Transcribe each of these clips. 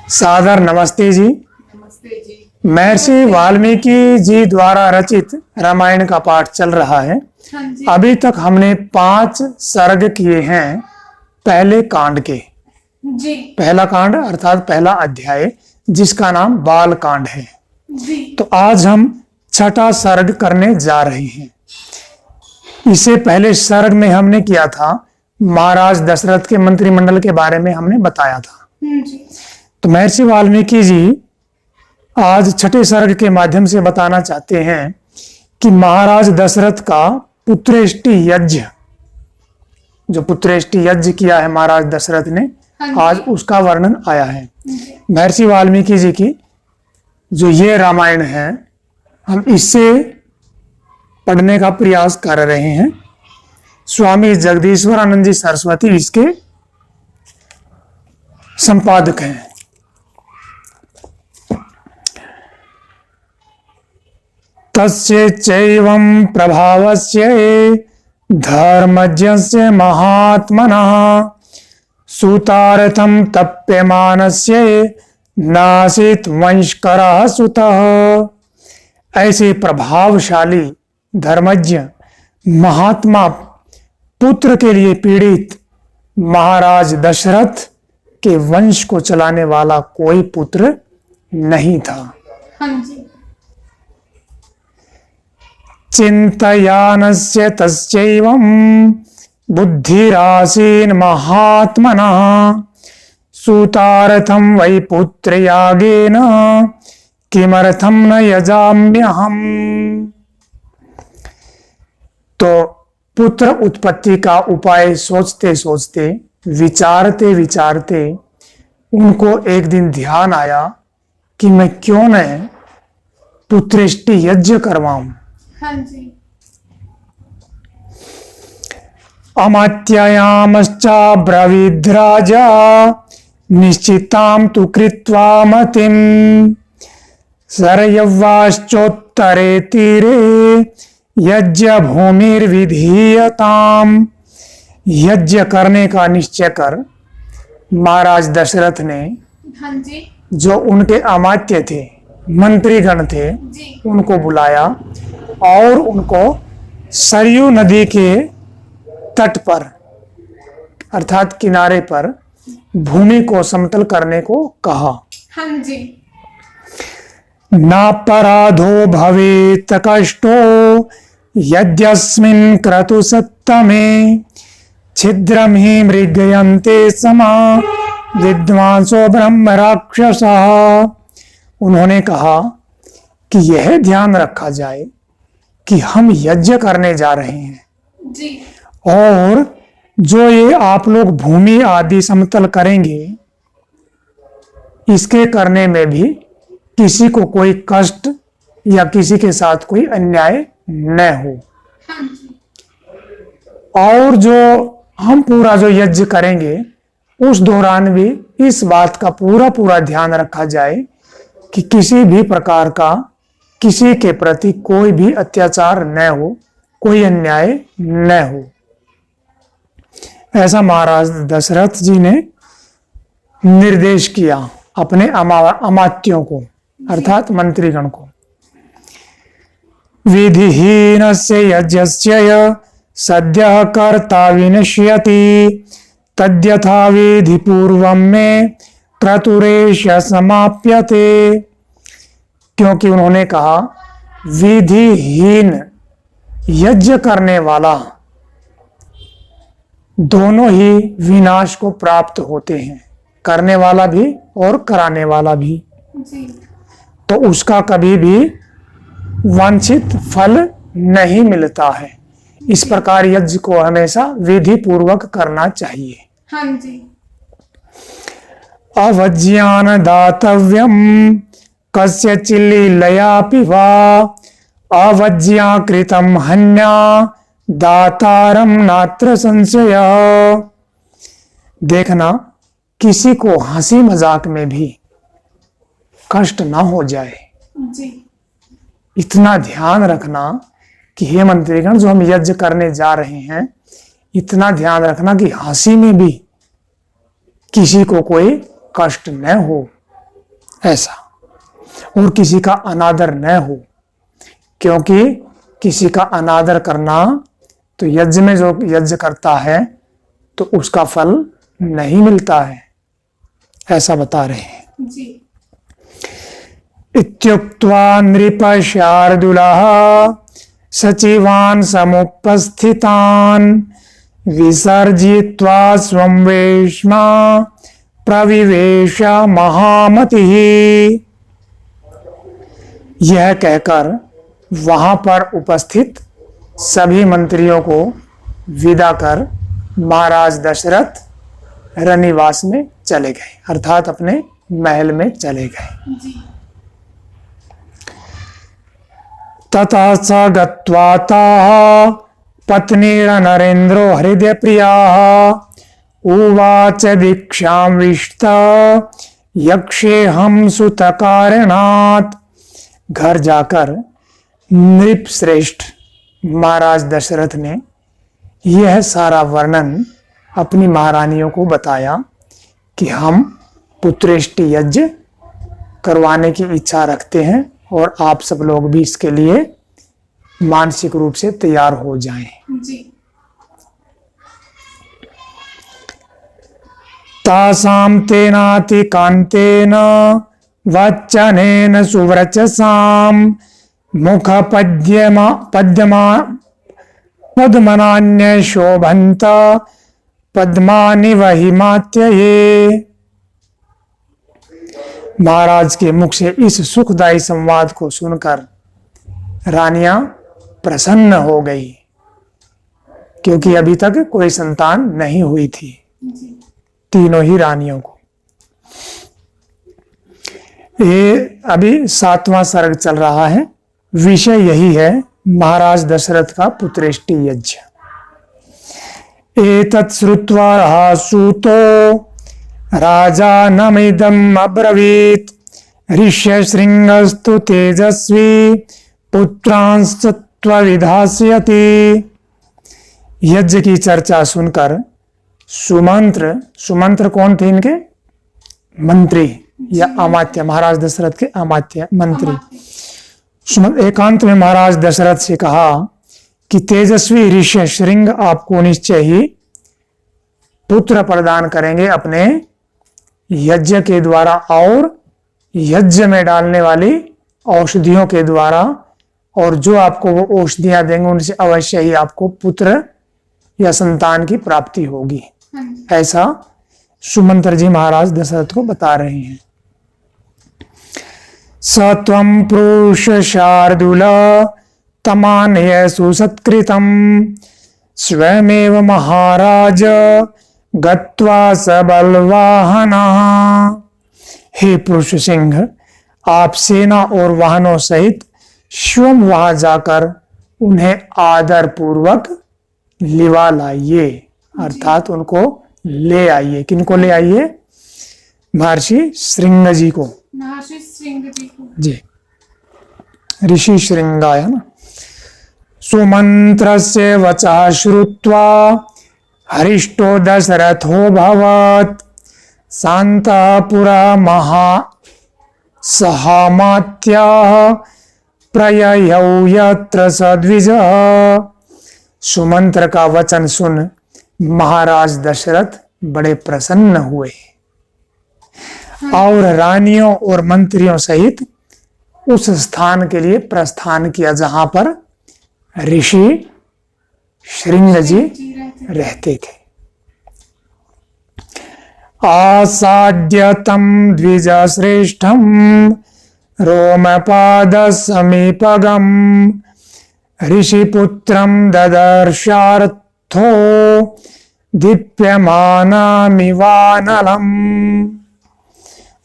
सादर नमस्ते जी। नमस्ते जी। महर्षि वाल्मीकि जी द्वारा रचित रामायण का पाठ चल रहा है। हाँ जी। अभी तक हमने 5 सर्ग किए हैं पहले कांड के। जी पहला कांड अर्थात पहला अध्याय जिसका नाम बाल कांड है। जी। तो आज हम छठा सर्ग करने जा रहे हैं। इससे पहले सर्ग में हमने किया था महाराज दशरथ के मंत्रिमंडल के बारे में हमने बताया था। जी। तो महर्षि वाल्मीकि जी आज छठे सर्ग के माध्यम से बताना चाहते हैं कि महाराज दशरथ का पुत्रेष्टि यज्ञ, जो पुत्रेष्टि यज्ञ किया है महाराज दशरथ ने, आज उसका वर्णन आया है। महर्षि वाल्मीकि जी की जो ये रामायण है, हम इससे पढ़ने का प्रयास कर रहे हैं। स्वामी जगदीश्वर आनंद जी सरस्वती इसके संपादक हैं। तस्य चैवं प्रभावस्य धर्मज्ञस्य महात्मनः सूतार्थं तप्यमानस्य नासीत वंशकरः सुतः। ऐसे प्रभावशाली धर्मज्ञ महात्मा पुत्र के लिए पीड़ित महाराज दशरथ के वंश को चलाने वाला कोई पुत्र नहीं था। हाँ जी। चिंतयानस्य तस्यैवं बुद्धिरासीन महात्मनः सूतार्थं वै पुत्रयागेन किमर्थं न यजाम्यहम्। तो पुत्र उत्पत्ति का उपाय सोचते सोचते, विचारते विचारते उनको एक दिन ध्यान आया कि मैं क्यों न पुत्रेष्टि यज्ञ करवाऊं। हाँ जी। अमात्यायामश्चा ब्रवीद्राजा निश्चितां तु कृत्वा मतिं सरयवाश्चोत्तरे तीरे यज्ञ भूमिर्विधीयताम्। यज्ञ करने का निश्चय कर महाराज दशरथ ने हाँ जी। जो उनके अमात्य थे, मंत्रीगण थे, जी। उनको बुलाया और उनको सरयू नदी के तट पर अर्थात किनारे पर भूमि को समतल करने को कहा। हाँ जी। नापराधो भवेत् कष्टो यद्यस्मिन् क्रतु सत्तमे छिद्रं हि मृगयन्ते समा विद्वांसो ब्रह्म राक्षसः। उन्होंने कहा कि यह ध्यान रखा जाए कि हम यज्ञ करने जा रहे हैं जी। और जो ये आप लोग भूमि आदि समतल करेंगे, इसके करने में भी किसी को कोई कष्ट या किसी के साथ कोई अन्याय न हो। हाँ जी। और जो हम पूरा जो यज्ञ करेंगे उस दौरान भी इस बात का पूरा ध्यान रखा जाए कि किसी भी प्रकार का किसी के प्रति कोई भी अत्याचार न हो, कोई अन्याय न हो। ऐसा महाराज दशरथ जी ने निर्देश किया अपने अमात्यों को अर्थात मंत्रीगण को। विधिहीनस्य यज्ञस्य सद्यः कर्ता विनश्यति तद्यथा विधि पूर्वं मे क्रतुरेश समाप्यते। क्योंकि उन्होंने कहा विधिहीन यज्ञ करने वाला दोनों ही विनाश को प्राप्त होते हैं, करने वाला भी और कराने वाला भी। जी। तो उसका कभी भी वांछित फल नहीं मिलता है। इस प्रकार यज्ञ को हमेशा विधि पूर्वक करना चाहिए। हाँ जी। अवज्ञान दातव्यम कस्य चिल्लीलयापि वा अवज्ञा कृतम हन्या दातारम नात्र संशय। देखना किसी को हंसी मजाक में भी कष्ट ना हो जाए, जी। इतना ध्यान रखना कि हे मंत्रीगण, जो हम यज्ञ करने जा रहे हैं, इतना ध्यान रखना कि हंसी में भी किसी को कोई कष्ट न हो। ऐसा, और किसी का अनादर न हो, क्योंकि किसी का अनादर करना तो यज्ञ में जो यज्ञ करता है तो उसका फल नहीं मिलता है, ऐसा बता रहे हैं। जी। इत्युक्त्वा नृप शार्दूलः सचिवान् समुपस्थितान् विसर्जयित्वा स्वं वेश्मा प्रविवेश महामतिः। यह कहकर वहां पर उपस्थित सभी मंत्रियों को विदा कर महाराज दशरथ रनिवास में चले गए, अर्थात अपने महल में चले गए। जी। ततः स गत्वा ताः पत्नीर्नरेन्द्रो हृदय प्रियाः उवाच दीक्षां विष्ट यक्षेऽहं सुतकारणात्। घर जाकर नृप श्रेष्ठ महाराज दशरथ ने यह सारा वर्णन अपनी महारानियों को बताया कि हम पुत्रेष्टि यज्ञ करवाने की इच्छा रखते हैं और आप सब लोग भी इसके लिए मानसिक रूप से तैयार हो जाएं। जी। तासां तेनाति कांतेन वचनेन सुव्रचसां मुख पद्मनान्य शोभन्त पद्मानि वहिमात्यये। महाराज के मुख से इस सुखदायी संवाद को सुनकर रानियां प्रसन्न हो गई, क्योंकि अभी तक कोई संतान नहीं हुई थी जी। तीनों ही रानियों को। ये अभी 7वां सर्ग चल रहा है। विषय यही है महाराज दशरथ का पुत्रेष्टि यज्ञ। एतत् श्रुत्वा सूतो राजानमिदम् अब्रवीत् ऋष्यशृङ्गस्तु तेजस्वी पुत्रांश्च त्वविधास्यति। यज्ञ की चर्चा सुनकर सुमंत्र कौन थे इनके? मंत्री या अमात्य, महाराज दशरथ के अमात्य मंत्री। एकांत में महाराज दशरथ से कहा कि तेजस्वी ऋष्य श्रृंग आपको निश्चय ही पुत्र प्रदान करेंगे अपने यज्ञ के द्वारा और यज्ञ में डालने वाली औषधियों के द्वारा, और जो आपको वो औषधियां देंगे उनसे अवश्य ही आपको पुत्र या संतान की प्राप्ति होगी। ऐसा सुमंत्र जी महाराज दशरथ को बता रहे हैं। सत्वं प्रोष शार्दूल तमानय सुसत्कृतम् स्वयमेव महाराज गत्वा सबलवाहनः। हे पुरुष सिंह, आप सेना और वाहनों सहित स्वयं वहां जाकर उन्हें आदर पूर्वक लिवा लाइए, अर्थात उनको ले आइए। किनको ले आइए? महर्षि श्रृंग जी को। महर्षि श्रृंग जी को। जी, ऋषि श्रृंगाय ना। सुमंत्रस्य वचः श्रुत्वा हरिष्टो दशरथो भवत् शान्तः पुरा महा सहामात्याः प्रययौ यत्र सद्विजः। सुमंत्र का वचन सुन महाराज दशरथ बड़े प्रसन्न हुए और रानियों और मंत्रियों सहित उस स्थान के लिए प्रस्थान किया जहां पर ऋषि श्रृंग जी रहते थे। आसाद्यतं द्विज श्रेष्ठं रोमपाद समीपगम ऋषिपुत्रं ददर्शार्थो दीप्यमानमिवानलम्।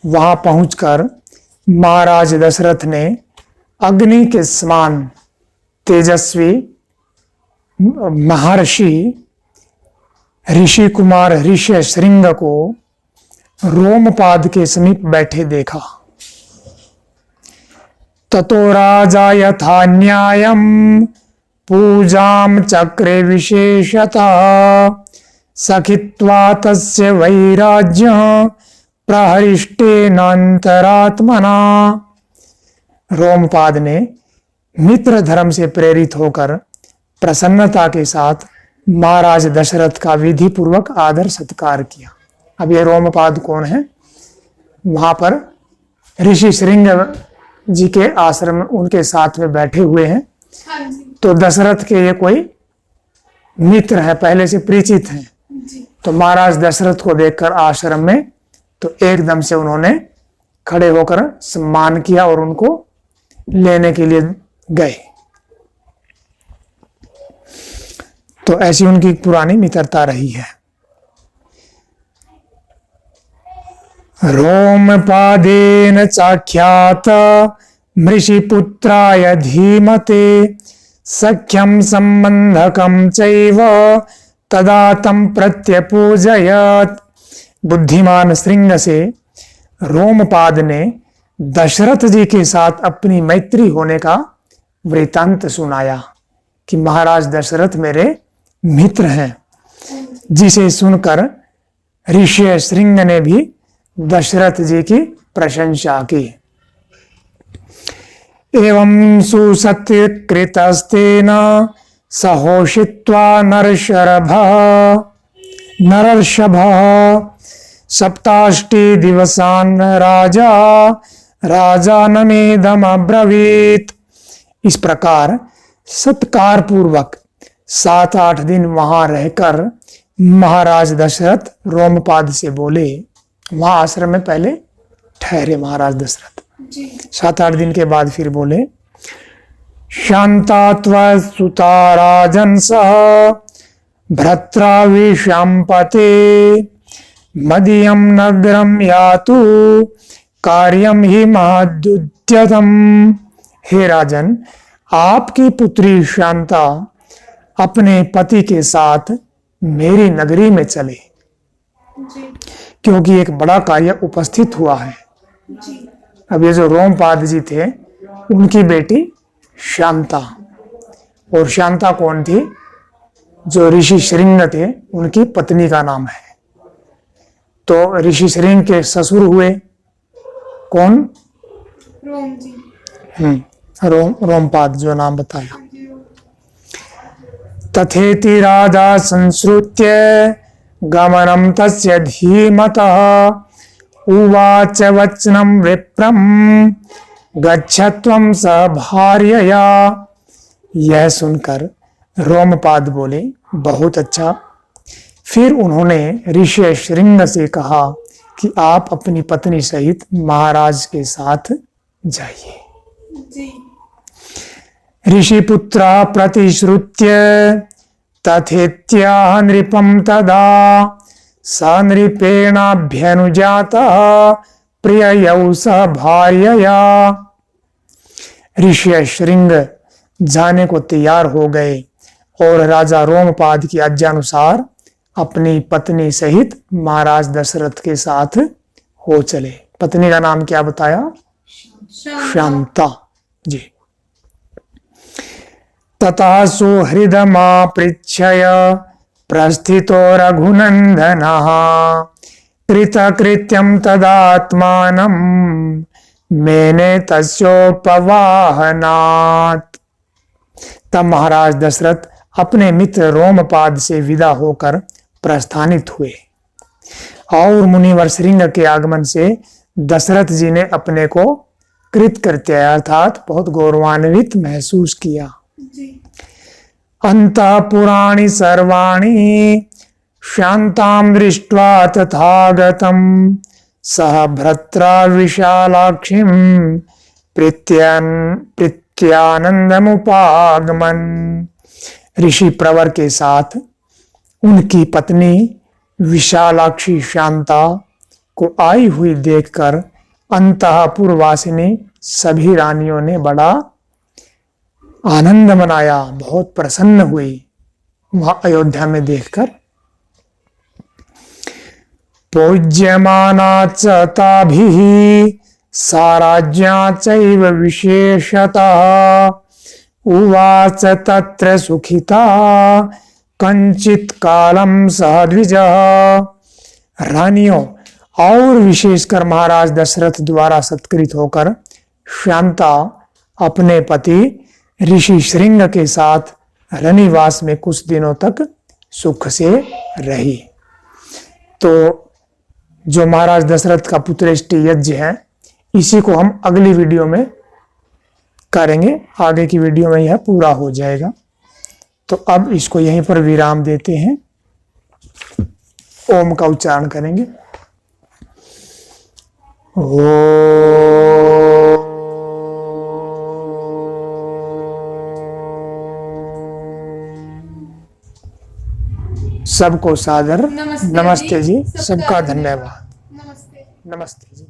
वहां पहुंचकर महाराज दशरथ ने अग्नि के समान तेजस्वी महर्षि ऋषि कुमार ऋष्य श्रृंग को रोमपाद के समीप बैठे देखा। ततो राजा यथा न्यायं पूजां चक्रे विशेषतः सखित्वा तस्य वैराज्यं प्रहरिष्टेनांतरात्मना। रोमपाद ने मित्र धर्म से प्रेरित होकर प्रसन्नता के साथ महाराज दशरथ का विधि पूर्वक आदर सत्कार किया। अब ये रोमपाद कौन है? वहां पर ऋषि श्रृंग जी के आश्रम उनके साथ में बैठे हुए हैं। हाँ जी। तो दशरथ के ये कोई मित्र है, पहले से परिचित हैं। जी। तो महाराज दशरथ को देखकर आश्रम में तो एकदम से उन्होंने खड़े होकर सम्मान किया और उनको लेने के लिए गए। तो ऐसी उनकी पुरानी मित्रता रही है। रोमपादेन चाख्यात मृषिपुत्राय धीमते सख्यं संबंधकं चैव तदा तं प्रत्यपूजयत। बुद्धिमान श्रृंग से रोमपाद ने दशरथ जी के साथ अपनी मैत्री होने का वृतांत सुनाया कि महाराज दशरथ मेरे मित्र हैं, जिसे सुनकर ऋषि श्रृंग ने भी दशरथ जी की प्रशंसा की। एवं सुसत्यकृतस्तेन सहोषित्वा नरर्षभः सप्ताष्टि दिवसान् राजानमेदम् अब्रवीत्। इस प्रकार सत्कार पूर्वक 7-8 दिन वहां रहकर महाराज दशरथ रोमपाद से बोले। वहां आश्रम में पहले ठहरे महाराज दशरथ। जी। 7-8 दिन के बाद फिर बोले, शांतात्वा सुता राजन सह भ्रत्रा विशांपते मदीयम नगरम यातु कार्यम ही महदुद्यतम। हे राजन, आपकी पुत्री शांता अपने पति के साथ मेरी नगरी में चले, जी। क्योंकि एक बड़ा कार्य उपस्थित हुआ है। जी। अब ये जो रोमपाद जी थे, उनकी बेटी शांता, और शांता कौन थी? जो ऋषि श्रृंग थे उनकी पत्नी का नाम है। तो ऋषि श्रृंग के ससुर हुए कौन? रोम जी। रोमपाद, जो नाम बताया। जी। तथेति राजा संश्रुत्य गमनं तस्य धीमतः उवाच वचनं विप्रं गच्छत्वं स भार्यया। यह सुनकर रोमपाद बोले, बहुत अच्छा। फिर उन्होंने ऋषि श्रृंग से कहा कि आप अपनी पत्नी सहित महाराज के साथ जाइए। जी। ऋषिपुत्रा प्रतिश्रुत्य तथेत्याह नृपं तदा स नृपेणाभ्यनुजातः प्रिययौ स भार्यया। ऋषि श्रृंग जाने को तैयार हो गए और राजा रोमपाद की आज्ञानुसार अपनी पत्नी सहित महाराज दशरथ के साथ हो चले। पत्नी का नाम क्या बताया? शांता जी। ततः सुहृदमापृच्छय प्रस्थितो रघुनंदनः कृतकृत्यं तदात्मानं मेने तस्योपवाहनात्। तब महाराज दशरथ अपने मित्र रोमपाद से विदा होकर प्रस्थानित हुए और मुनिवर श्रृंग के आगमन से दशरथ जी ने अपने को कृतकृत्य अर्थात बहुत गौरवान्वित महसूस किया। जी। अंतःपुराणि सर्वाणि शांतां दृष्ट्वा तथागतं सह भ्रत्रा विशालाक्षीं प्रीत्यानंदमुपागमन। ऋषि प्रवर के साथ उनकी पत्नी विशालाक्षी शांता को आई हुई देखकर अंतःपुरवासिनी सभी रानियों ने बड़ा आनंद मनाया, बहुत प्रसन्न हुई वहां अयोध्या में देखकर। पूज्यमाना च ताभिः सा राज्ञा चैव विशेषतः उवाच तत्र सुखिता कंचित कालम सह द्विजः। रानियों और विशेषकर महाराज दशरथ द्वारा सत्कृत होकर श्यामता अपने पति ऋषि श्रृंग के साथ रनिवास में कुछ दिनों तक सुख से रही। तो जो महाराज दशरथ का पुत्रेष्टि यज्ञ है, इसी को हम अगली वीडियो में करेंगे। आगे की वीडियो में यह पूरा हो जाएगा। तो अब इसको यहीं पर विराम देते हैं। ओम का उच्चारण करेंगे। सबको सादर नमस्ते नमस्ते जी, सबका सबका धन्यवाद। नमस्ते। नमस्ते जी।